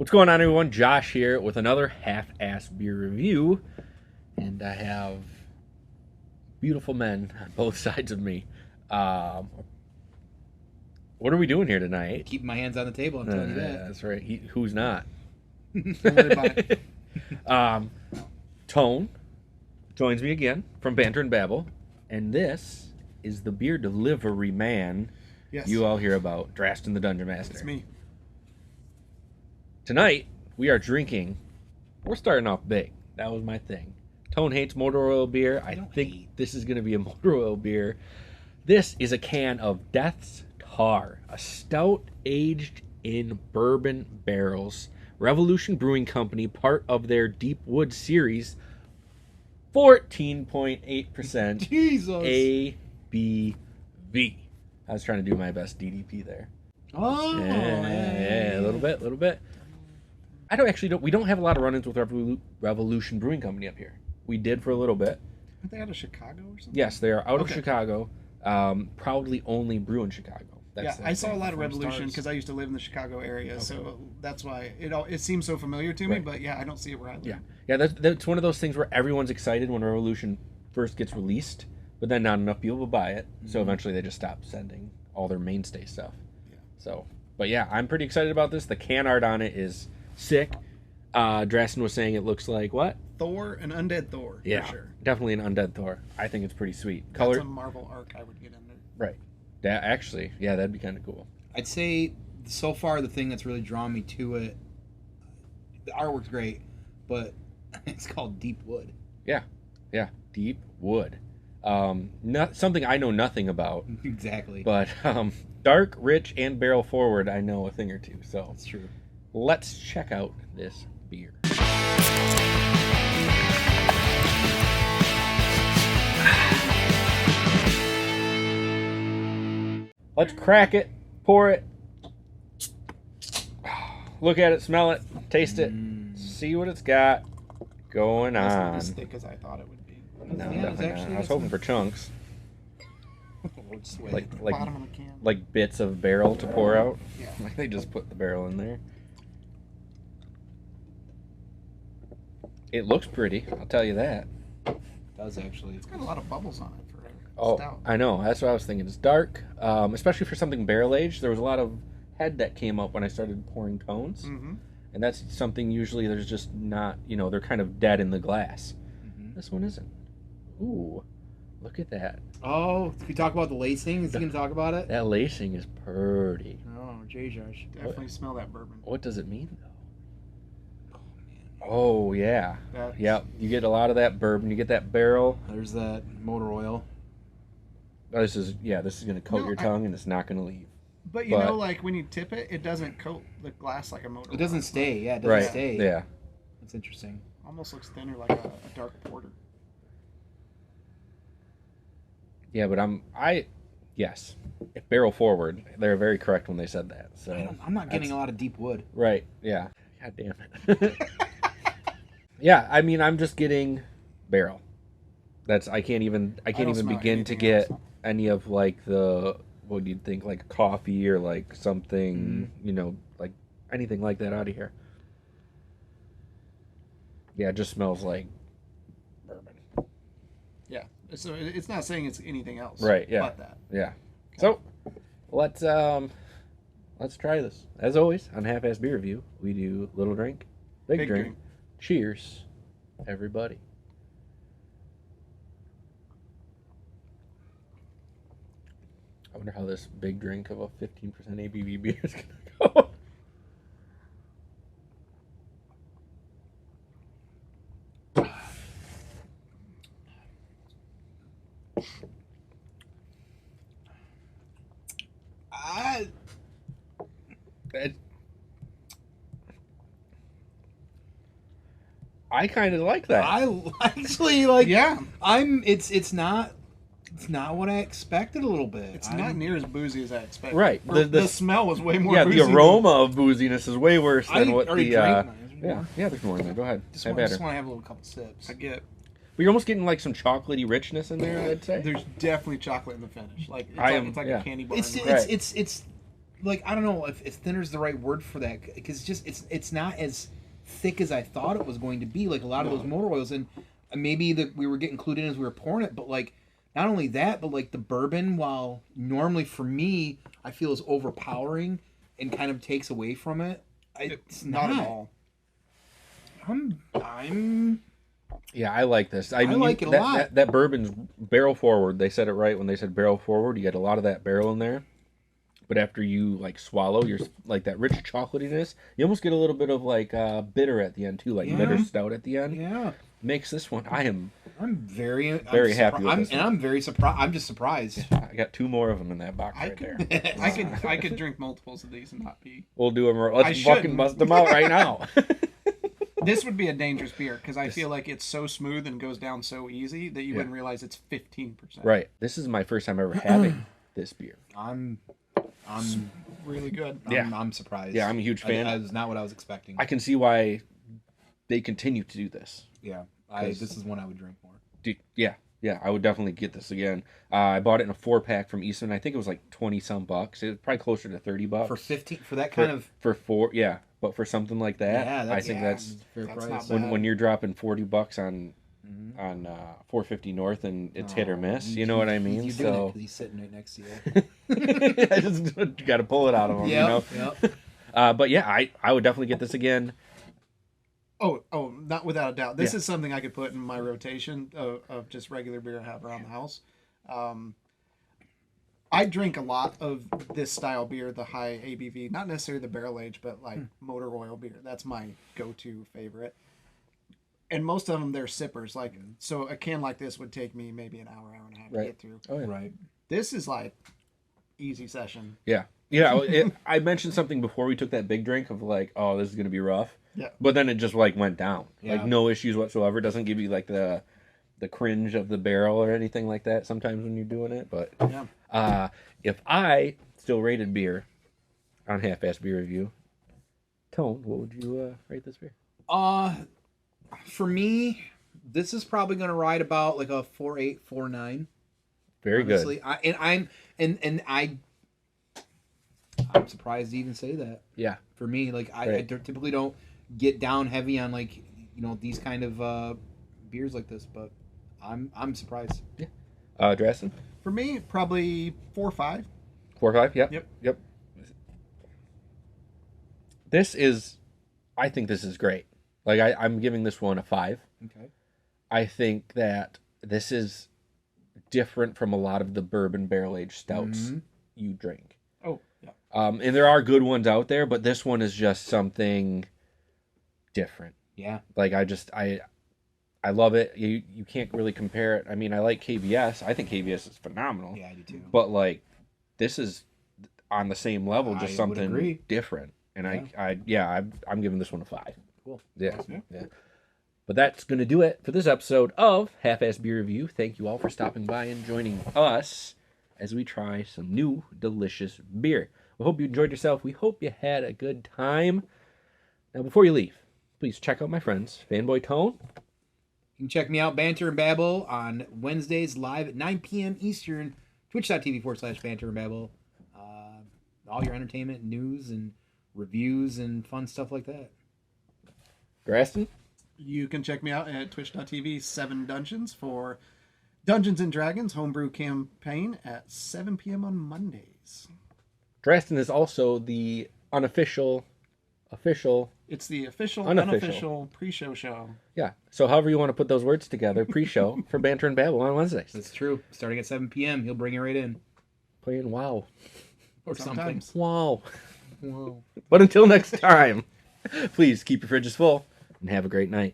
What's going on, everyone? Josh here with another half-ass beer review, and I have beautiful men on both sides of me. What are we doing here tonight? Keeping my hands on the table, I'm telling you that. That's right. Who's not? Tone joins me again from Banter and Babble, and this is the beer delivery man you all hear about, Drasten the Dungeon Master. It's me. Tonight, we are drinking. We're starting off big. That was my thing. Tone hates motor oil beer. I think this is going to be a motor oil beer. This is a can of Deth's Tar, a stout aged in bourbon barrels. Revolution Brewing Company, part of their Deep Wood series. 14.8% Jesus. ABV. I was trying to do my best DDP there. Oh, Yeah, a little bit. We don't have a lot of run-ins with Revolution Brewing Company up here. We did for a little bit. Aren't they out of Chicago or something? Yes, they are out of Chicago. Proudly only brew in Chicago. I saw a lot of Revolution because I used to live in the Chicago area, so that's why it seems so familiar to me. But yeah, I don't see it where I live. Yeah, that's one of those things where everyone's excited when Revolution first gets released, but then not enough people will buy it, so eventually they just stop sending all their mainstay stuff. Yeah. So, but yeah, I'm pretty excited about this. The can art on it is sick. Drasten was saying it looks like what? Thor, an undead Thor. Yeah, for sure. Definitely an undead Thor. I think it's pretty sweet. That's a Marvel arc I would get in there. Right. That actually, yeah, that'd be kind of cool. I'd say so far the thing that's really drawn me to it, the artwork's great, but it's called Deep Wood. Yeah, Deep Wood. Not something I know nothing about. Exactly. But dark, rich, and barrel forward, I know a thing or two. So that's true. Let's check out this beer. Let's crack it, pour it, look at it, smell it, taste it, see what it's got going It's on. not as thick as I thought it would be. No, Yeah, definitely not. I was hoping for chunks, Like the bottom of the can. like bits of barrel to pour out. Yeah. Like they just put the barrel in there. It looks pretty, I'll tell you that. It does actually. It's got a lot of bubbles on it for a stout. I know. That's what I was thinking. It's dark, especially for something barrel aged. There was a lot of head that came up when I started pouring tones, Mm-hmm. and that's something usually there's just not. They're kind of dead in the glass. Mm-hmm. This one isn't. Ooh, look at that. Oh, can we talk about the lacing? Is he going to talk about it? That lacing is pretty. Oh, Josh. Definitely smell that bourbon. What does it mean though? Oh yeah, yeah. You get a lot of that bourbon. You get that barrel. There's that motor oil. This is going to coat your tongue, and it's not going to leave. But you know, like when you tip it, it doesn't coat the glass like a motor. It doesn't oil. stay. Yeah, it doesn't stay. Yeah. That's interesting. Almost looks thinner, like a dark porter. Yeah, but yes, barrel forward. They're very correct when they said that. So I'm not getting a lot of deep wood. Right. Yeah. God damn it. Yeah, I mean, I'm just getting barrel. I can't even begin to get any of like the what you'd think like coffee or like something, like anything like that out of here. Yeah, it just smells like bourbon. Yeah. So it's not saying it's anything else. Right. Yeah. But that. Yeah. So let's try this. As always, on Half-Ass Beer Review, we do little drink, big drink. Cheers, everybody. I wonder how this big drink of a 15% ABV beer is going to go. I kind of like that. I actually like. Yeah. It's not what I expected a little bit. It's not near as boozy as I expected. Right. The smell was way more. Yeah, boozy the aroma of booziness is way worse than what the. Yeah, there's more in there. Go ahead. Just want to have a little couple sips. I get. But you're almost getting like some chocolatey richness in there, I'd say. There's definitely chocolate in the finish. Like it's like a candy bar. It's like, I don't know if thinner is the right word for that, because just it's not as thick as I thought it was going to be. Like a lot of those motor oils, and maybe that we were getting clued in as we were pouring it, but like not only that, but like the bourbon, while normally for me I feel is overpowering and kind of takes away from it. It's not at all. I'm Yeah, I like this. I like it a lot. That bourbon's barrel forward. They said it right when they said barrel forward. You get a lot of that barrel in there. But after you like swallow, you're like that rich chocolatiness. You almost get a little bit of like bitter at the end too, like bitter stout at the end. Yeah, makes this one. I'm very happy with this one. And I'm very surprised. I'm just surprised. Yeah, I got 2 more of them in that box there. I could drink multiples of these and not be. We'll do them. Let's fucking bust them out right now. This would be a dangerous beer because I feel like it's so smooth and goes down so easy that you wouldn't realize it's 15%. Right. This is my first time ever having this beer. I'm really good. I'm surprised. Yeah, I'm a huge fan. That was not what I was expecting. I can see why they continue to do this. Yeah, this is one I would drink more. Yeah, I would definitely get this again. I bought it in a 4-pack from Eastman. I think it was like 20-some bucks. It was probably closer to $30 for 15 for that kind of for 4. Yeah, but for something like that, I think that's fair price. When you're dropping $40 on 450 North and it's hit or miss. You know what I mean? He's doing it because he's sitting right next to you. I just got to pull it out of him. Yep. But yeah, I would definitely get this again. Oh, not without a doubt. This is something I could put in my rotation of just regular beer I have around the house. I drink a lot of this style beer, the high ABV, not necessarily the barrel age, but like motor oil beer. That's my go-to favorite. And most of them, they're sippers. Like, so a can like this would take me maybe an hour and a half to get through. Oh, yeah. Right. This is like easy session. Yeah. I mentioned something before we took that big drink of like, oh, this is going to be rough. Yeah. But then it just like went down. Yeah. Like no issues whatsoever. It doesn't give you like the cringe of the barrel or anything like that sometimes when you're doing it. But if I still rated beer on Half-Ass Beer Review, Tone, what would you rate this beer? For me, this is probably going to ride about like a 4.8, 4.9. Very honestly. good. I'm surprised to even say that. Yeah. For me, like I typically don't get down heavy on like these kind of beers like this, but I'm surprised. Yeah. Drasten? For me, probably 4.5. 4.5. Yep. I think this is great. Like I'm giving this one a 5. Okay. I think that this is different from a lot of the bourbon barrel aged stouts you drink. Oh, yeah. And there are good ones out there, but this one is just something different. Yeah. Like I love it. You can't really compare it. I mean, I like KBS. I think KBS is phenomenal. Yeah, I do too. But like, this is on the same level, just something different. And I'm giving this one a 5. Cool. Yeah. But that's going to do it for this episode of Half-Ass Beer Review. Thank you all for stopping by and joining us as we try some new delicious beer. We hope you enjoyed yourself. We hope you had a good time. Now, before you leave, please check out my friends, Fanboytone. You can check me out, Banter and Babble, on Wednesdays live at 9 p.m. Eastern, twitch.tv/Banter and Babble. All your entertainment, news, and reviews, and fun stuff like that. Drasten? You can check me out at twitch.tv 7 Dungeons for Dungeons and Dragons homebrew campaign at 7 p.m. on Mondays. Drasten is also the unofficial... It's the unofficial pre-show show. Yeah. So however you want to put those words together, pre-show for Banter and Babble on Wednesdays. That's true. Starting at 7 p.m., he'll bring you right in. Playing WoW. Or something. Wow. But until next time, please keep your fridges full and have a great night.